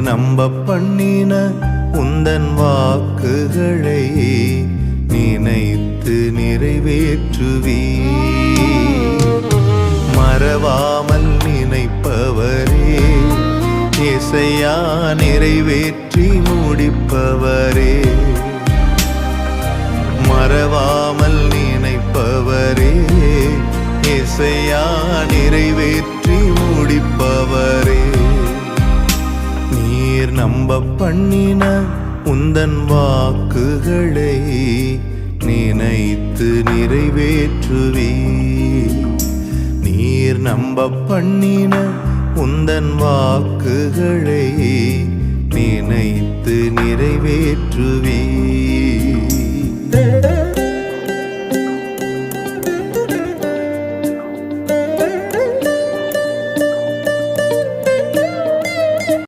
நம்ப பண்ணின உந்தன் வாக்குகளை நினைத்து நிறைவேற்றுவீர். மறவாமல் நினைப்பவரே, இசையா நிறைவேற்றி முடிப்பவரே. மறவாமல் நினைப்பவரே, இசையா நிறைவேற்றி முடிப்பவரே. நீர் நம்ப பண்ணின உந்தன் வாக்குகளை நினைத்து நிறைவேற்றுவீர். நீர் நம்ப பண்ணின உந்தன் வாக்குகளை நினைத்து நிறைவேற்றுவீர்.